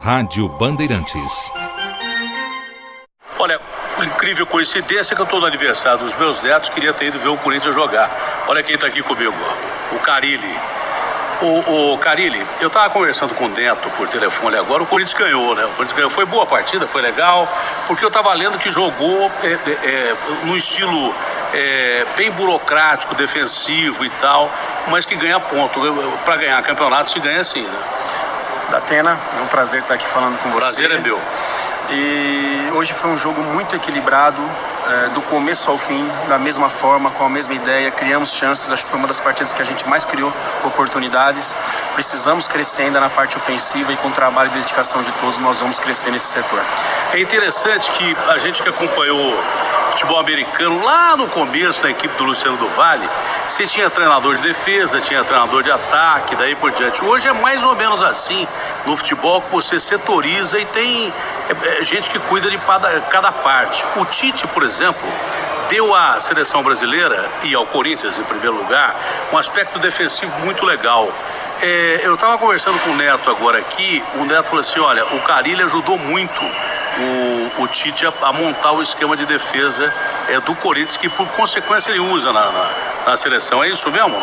Rádio Bandeirantes. Olha, incrível coincidência que eu estou no aniversário dos meus netos, queria ter ido ver o Corinthians jogar. Olha quem está aqui comigo, o Carilli. O Carilli, eu estava conversando com o Neto por telefone agora, o Corinthians ganhou, né? O Corinthians ganhou, foi boa a partida, foi legal, porque eu estava lendo que jogou no estilo bem burocrático, defensivo e tal, mas que ganha ponto. Para ganhar campeonato se ganha assim, né? Datena, é um prazer estar aqui falando com você. Prazer é meu. E hoje foi um jogo muito equilibrado, do começo ao fim, da mesma forma, com a mesma ideia, criamos chances, acho que foi uma das partidas que a gente mais criou oportunidades. Precisamos crescer ainda na parte ofensiva e com o trabalho e dedicação de todos nós vamos crescer nesse setor. É interessante que a gente que acompanhou futebol americano lá no começo da equipe do Luciano do Vale, você tinha treinador de defesa, tinha treinador de ataque, daí por diante. Hoje é mais ou menos assim no futebol, que você setoriza e tem gente que cuida de cada parte. O Tite, por exemplo, deu à seleção brasileira e ao Corinthians em primeiro lugar um aspecto defensivo muito legal. Eu estava conversando com o Neto agora aqui, o Neto falou assim, olha, o Carilli ajudou muito o Tite a montar o esquema de defesa do Corinthians, que por consequência ele usa na seleção. É isso mesmo?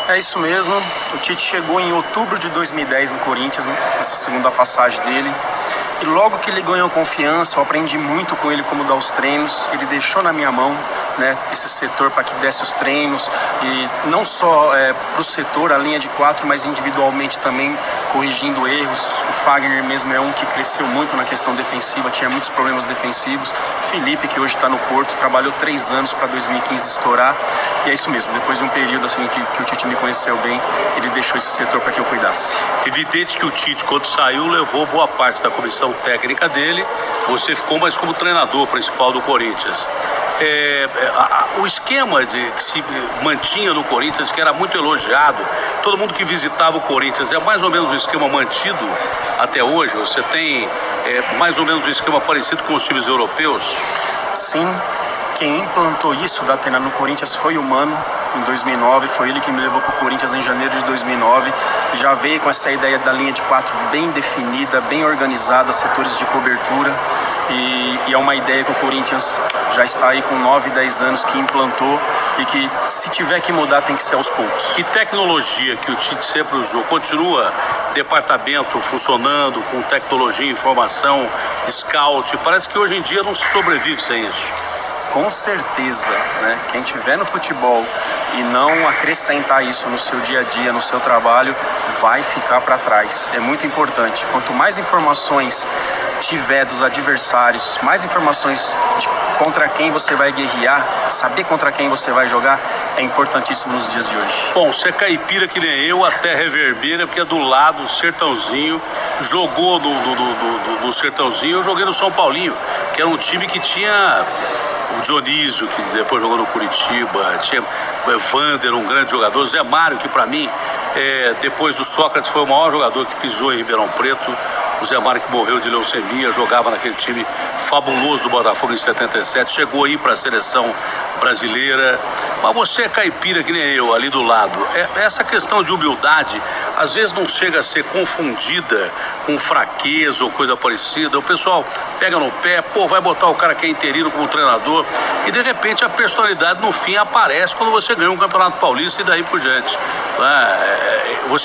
É isso mesmo. O Tite chegou em outubro de 2010 no Corinthians, né, nessa segunda passagem dele. E logo que ele ganhou confiança, eu aprendi muito com ele como dar os treinos. Ele deixou na minha mão, né, esse setor para que desse os treinos. E não só para o setor, a linha de 4, mas individualmente também, corrigindo erros. O Fagner mesmo é um que cresceu muito na questão defensiva, tinha muitos problemas defensivos. Felipe, que hoje está no Porto, trabalhou 3 anos para 2015 estourar. E é isso mesmo, depois de um período assim que o Tite me conheceu bem, ele deixou esse setor para que eu cuidasse. Evidente que o Tite, quando saiu, levou boa parte da comissão técnica dele. Você ficou mais como treinador principal do Corinthians. O esquema que se mantinha no Corinthians, que era muito elogiado, todo mundo que visitava o Corinthians, é mais ou menos o esquema mantido até hoje? Você tem mais ou menos um esquema parecido com os times europeus? Sim, quem implantou isso, Datena, no Corinthians foi o Mano, em 2009, foi ele que me levou para o Corinthians em janeiro de 2009, já veio com essa ideia da linha de 4 bem definida, bem organizada, setores de cobertura, e é uma ideia que o Corinthians já está aí com 9, 10 anos que implantou e que se tiver que mudar tem que ser aos poucos. Que tecnologia que o Tite sempre usou? Continua departamento funcionando com tecnologia, informação, scout? Parece que hoje em dia não se sobrevive sem isso. Com certeza, né? Quem estiver no futebol e não acrescentar isso no seu dia a dia, no seu trabalho, vai ficar para trás. É muito importante. Quanto mais informações tiver dos adversários, mais informações de contra quem você vai guerrear, saber contra quem você vai jogar, é importantíssimo nos dias de hoje. Bom, você é caipira que nem eu, até Reverbeira, porque é do lado, Sertãozinho, jogou no Sertãozinho, eu joguei no São Paulinho, que era um time que tinha o Dionísio, que depois jogou no Curitiba, tinha o Evander, um grande jogador, Zé Mário, que para mim, depois do Sócrates, foi o maior jogador que pisou em Ribeirão Preto. O Zé Mário, que morreu de leucemia, jogava naquele time fabuloso do Botafogo em 77, chegou aí para a seleção brasileira. Mas você é caipira que nem eu, ali do lado. Essa questão de humildade, às vezes não chega a ser confundida com fraqueza ou coisa parecida. O pessoal pega no pé, vai botar o cara que é interino como treinador, e de repente a personalidade no fim aparece quando você ganha um Campeonato Paulista e daí por diante.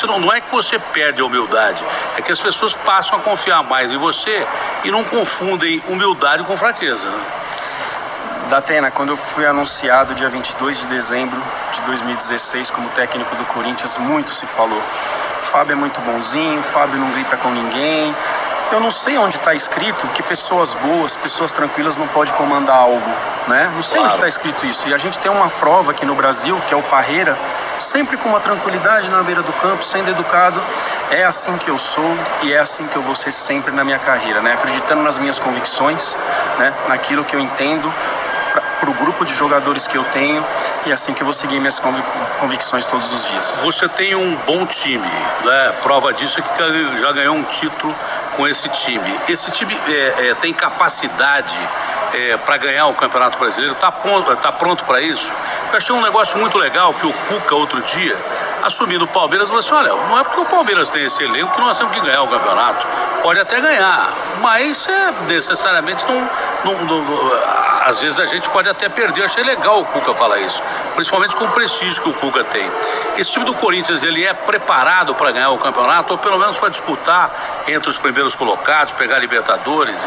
Não é que você perde a humildade, é que as pessoas passam a confiar mais em você e não confundem humildade com fraqueza, né? Datena, quando eu fui anunciado dia 22 de dezembro de 2016 como técnico do Corinthians, muito se falou. O Fábio é muito bonzinho, o Fábio não grita com ninguém. Eu não sei onde está escrito que pessoas boas, pessoas tranquilas não podem comandar algo, né? Não sei onde está escrito isso. E a gente tem uma prova aqui no Brasil, que é o Parreira, sempre com uma tranquilidade na beira do campo, sendo educado. É assim que eu sou e é assim que eu vou ser sempre na minha carreira, né? Acreditando nas minhas convicções, né? Naquilo que eu entendo, para o grupo de jogadores que eu tenho, e assim que eu vou seguir minhas convicções todos os dias. Você tem um bom time, né? Prova disso é que já ganhou um título com esse time. Esse time tem capacidade para ganhar o Campeonato Brasileiro? Está pronto para isso? Eu achei um negócio muito legal que o Cuca, outro dia, assumindo o Palmeiras, falou assim, olha, não é porque o Palmeiras tem esse elenco que nós temos que ganhar o campeonato. pode até ganhar, mas necessariamente às vezes a gente pode até perder. Eu achei legal o Cuca falar isso, principalmente com o prestígio que o Cuca tem. Esse time do Corinthians, ele é preparado para ganhar o campeonato, ou pelo menos para disputar entre os primeiros colocados, pegar Libertadores?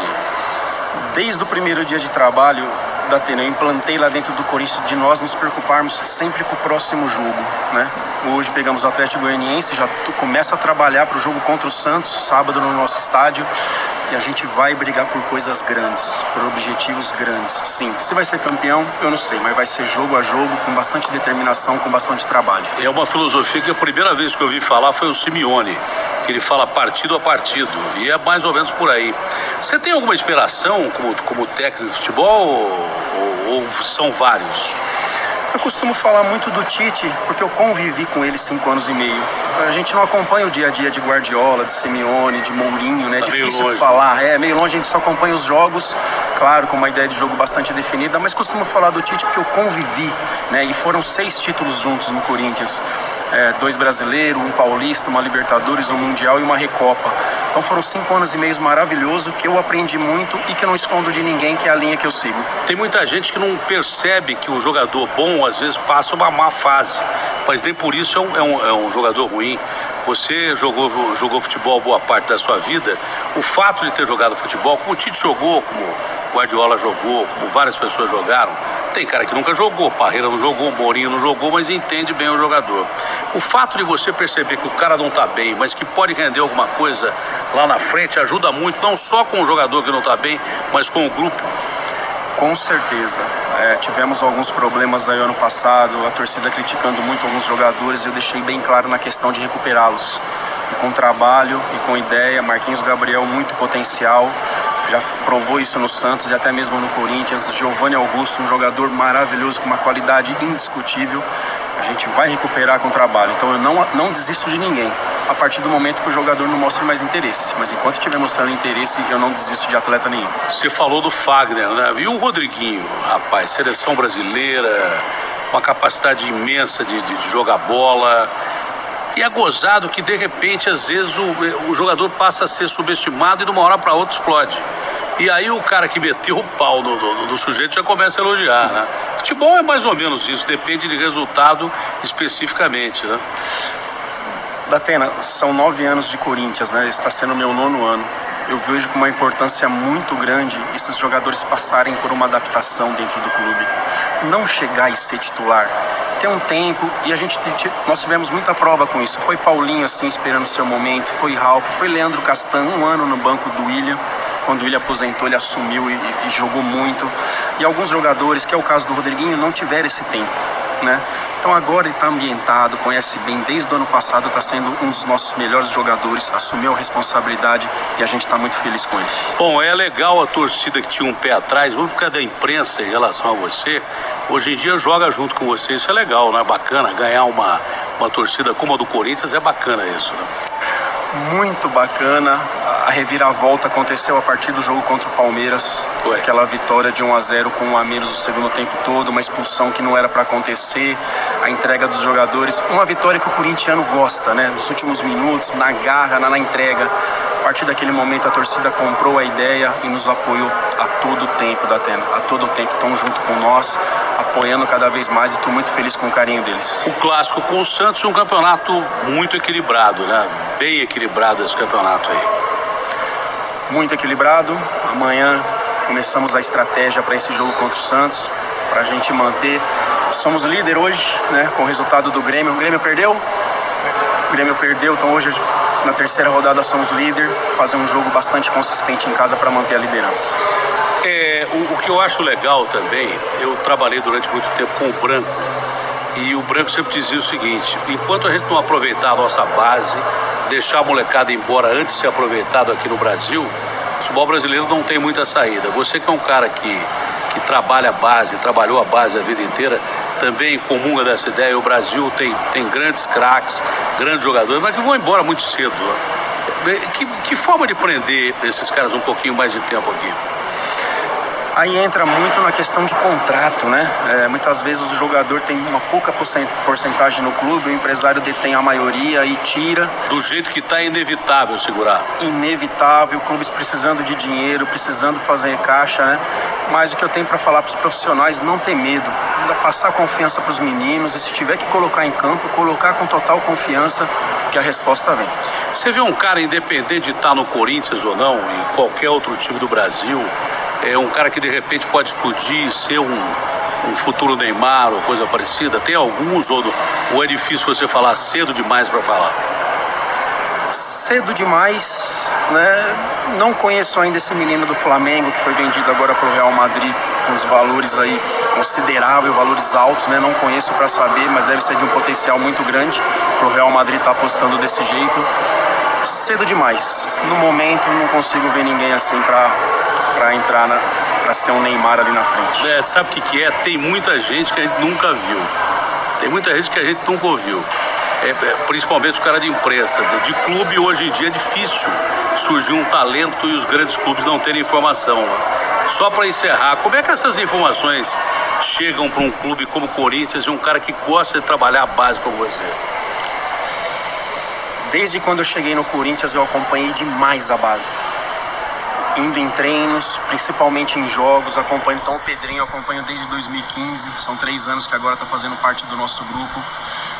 Desde o primeiro dia de trabalho da Atena, eu implantei lá dentro do Corinthians de nós nos preocuparmos sempre com o próximo jogo, né? Hoje pegamos o Atlético Goianiense, já começa a trabalhar para o jogo contra o Santos, sábado no nosso estádio, e a gente vai brigar por coisas grandes, por objetivos grandes. Sim, se vai ser campeão, eu não sei, mas vai ser jogo a jogo, com bastante determinação, com bastante trabalho. É uma filosofia que a primeira vez que eu ouvi falar foi o Simeone, que ele fala partido a partido, e é mais ou menos por aí. Você tem alguma inspiração como técnico de futebol ou são vários? Eu costumo falar muito do Tite, porque eu convivi com ele 5 anos e meio. A gente não acompanha o dia a dia de Guardiola, de Simeone, de Mourinho, né? É difícil falar, meio longe, a gente só acompanha os jogos, claro, com uma ideia de jogo bastante definida, mas costumo falar do Tite porque eu convivi, né? E foram 6 títulos juntos no Corinthians. 2 brasileiros, um paulista, uma Libertadores, um Mundial e uma Recopa. Então foram 5 anos e meio maravilhosos que eu aprendi muito e que eu não escondo de ninguém, que é a linha que eu sigo. Tem muita gente que não percebe que o jogador bom às vezes passa uma má fase, mas nem por isso é um jogador ruim. Você jogou futebol boa parte da sua vida. O fato de ter jogado futebol, como o Tite jogou, como Guardiola jogou, como várias pessoas jogaram, tem cara que nunca jogou, Parreira não jogou, Mourinho não jogou, mas entende bem o jogador. O fato de você perceber que o cara não está bem, mas que pode render alguma coisa lá na frente, ajuda muito, não só com o jogador que não está bem, mas com o grupo. Com certeza. Tivemos alguns problemas aí ano passado, a torcida criticando muito alguns jogadores, e eu deixei bem claro na questão de recuperá-los. E com trabalho e com ideia, Marquinhos Gabriel, muito potencial, já provou isso no Santos e até mesmo no Corinthians. Giovanni Augusto, um jogador maravilhoso, com uma qualidade indiscutível. A gente vai recuperar com trabalho, então eu não desisto de ninguém, a partir do momento que o jogador não mostra mais interesse. Mas enquanto estiver mostrando interesse, eu não desisto de atleta nenhum. Você falou do Fagner, né? E o Rodriguinho, rapaz, seleção brasileira, uma capacidade imensa de jogar bola. E é gozado que, de repente, às vezes o jogador passa a ser subestimado e de uma hora para outra explode. E aí o cara que meteu o pau no sujeito já começa a elogiar, né? Futebol é mais ou menos isso, depende de resultado especificamente, né? Datena, são 9 anos de Corinthians, né? Esse está sendo o meu 9º ano. Eu vejo com uma importância muito grande esses jogadores passarem por uma adaptação dentro do clube. Não chegar e ser titular. Tem um tempo, e nós tivemos muita prova com isso. Foi Paulinho assim, esperando seu momento, foi Ralf, foi Leandro Castan, 1 ano no banco do William. Quando o William aposentou, ele assumiu e jogou muito. E alguns jogadores, que é o caso do Rodriguinho, não tiveram esse tempo, né? Então agora ele está ambientado, conhece bem, desde o ano passado está sendo um dos nossos melhores jogadores, assumiu a responsabilidade e a gente está muito feliz com ele. Bom, é legal a torcida que tinha um pé atrás, muito por causa da imprensa em relação a você, hoje em dia joga junto com você, isso é legal, né? Bacana, ganhar uma torcida como a do Corinthians é bacana isso, né? Muito bacana. A reviravolta aconteceu a partir do jogo contra o Palmeiras. Aquela vitória de 1-0 com 1 a menos no segundo tempo todo, uma expulsão que não era para acontecer, a entrega dos jogadores, uma vitória que o corintiano gosta, né? Nos últimos minutos, na garra, na entrega. A partir daquele momento a torcida comprou a ideia e nos apoiou a todo o tempo da Atena. A todo o tempo estão junto com nós, apoiando cada vez mais, e estou muito feliz com o carinho deles. O clássico com o Santos é um campeonato muito equilibrado, né? Bem equilibrado esse campeonato aí. Muito equilibrado. Amanhã começamos a estratégia para esse jogo contra o Santos, para a gente manter. Somos líder hoje, né? Com o resultado do Grêmio. O Grêmio perdeu? O Grêmio perdeu, então hoje na terceira rodada somos líder. Fazer um jogo bastante consistente em casa para manter a liderança. O que eu acho legal também, eu trabalhei durante muito tempo com o Branco, e o Branco sempre dizia o seguinte: enquanto a gente não aproveitar a nossa base, deixar a molecada embora antes de ser aproveitado aqui no Brasil, o futebol brasileiro não tem muita saída. Você que é um cara que trabalha a base, trabalhou a base a vida inteira, também comunga dessa ideia. O Brasil tem grandes craques, grandes jogadores, mas que vão embora muito cedo, né? Que forma de prender esses caras um pouquinho mais de tempo aqui? Aí entra muito na questão de contrato, né? Muitas vezes o jogador tem uma pouca porcentagem no clube, o empresário detém a maioria e tira. Do jeito que tá, é inevitável segurar. Inevitável, clubes precisando de dinheiro, precisando fazer caixa, né? Mas o que eu tenho para falar para os profissionais, não ter medo, passar confiança para os meninos, e se tiver que colocar em campo, colocar com total confiança, que a resposta vem. Você vê um cara, independente de estar no Corinthians ou não, em qualquer outro time do Brasil, é um cara que de repente pode explodir, ser um futuro Neymar ou coisa parecida? Tem alguns ou é difícil você falar cedo demais para falar? Cedo demais, né? Não conheço ainda esse menino do Flamengo que foi vendido agora para o Real Madrid com os valores aí consideráveis, valores altos, né? Não conheço para saber, mas deve ser de um potencial muito grande para o Real Madrid estar apostando desse jeito. Cedo demais. No momento não consigo ver ninguém assim para entrar para ser um Neymar ali na frente. Sabe o que é? Tem muita gente que a gente nunca viu. Tem muita gente que a gente nunca ouviu. Principalmente os caras de imprensa. De clube, hoje em dia é difícil surgir um talento e os grandes clubes não terem informação. Né? Só para encerrar, como é que essas informações chegam para um clube como o Corinthians e um cara que gosta de trabalhar a base como você? Desde quando eu cheguei no Corinthians, eu acompanhei demais a base. Indo em treinos, principalmente em jogos, acompanho. Então o Pedrinho eu acompanho desde 2015, são 3 anos que agora está fazendo parte do nosso grupo.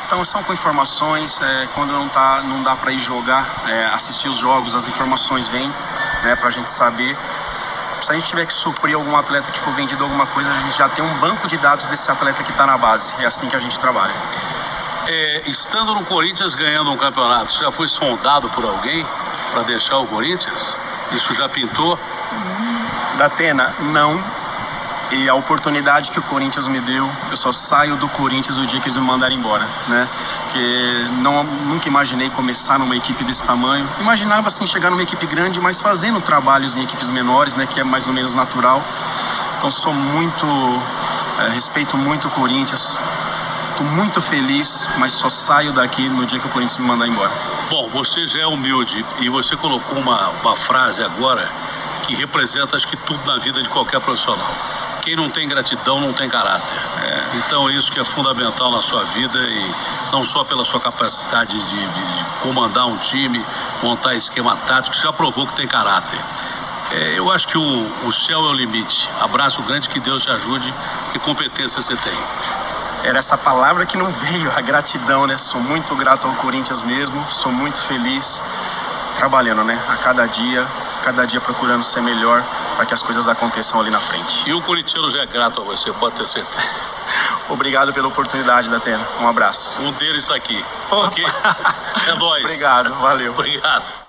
Então são com informações, quando não dá para ir jogar, assistir os jogos, as informações vêm, né, para a gente saber. Se a gente tiver que suprir algum atleta que for vendido alguma coisa, a gente já tem um banco de dados desse atleta que está na base. É assim que a gente trabalha. Estando no Corinthians ganhando um campeonato, já foi sondado por alguém para deixar o Corinthians? Isso já pintou? Datena, não. E a oportunidade que o Corinthians me deu, eu só saio do Corinthians o dia que eles me mandarem embora, né? Porque nunca imaginei começar numa equipe desse tamanho. Imaginava, assim, chegar numa equipe grande, mas fazendo trabalhos em equipes menores, né? Que é mais ou menos natural. Então sou respeito muito o Corinthians. Estou muito feliz, mas só saio daqui no dia que o Corinthians me mandar embora. Bom, você já é humilde e você colocou uma frase agora que representa, acho que, tudo na vida de qualquer profissional. Quem não tem gratidão não tem caráter. Então isso que é fundamental na sua vida, e não só pela sua capacidade de comandar um time, montar esquema tático, já provou que tem caráter. Eu acho que o céu é o limite. Abraço grande, que Deus te ajude. Que competência você tem. Era essa palavra que não veio, a gratidão, né? Sou muito grato ao Corinthians mesmo, sou muito feliz trabalhando, né? A cada dia procurando ser melhor para que as coisas aconteçam ali na frente. E o corintiano já é grato a você, pode ter certeza. Obrigado pela oportunidade, Datena. Um abraço. Um deles está aqui. Ok? É nóis. Obrigado, valeu. Obrigado.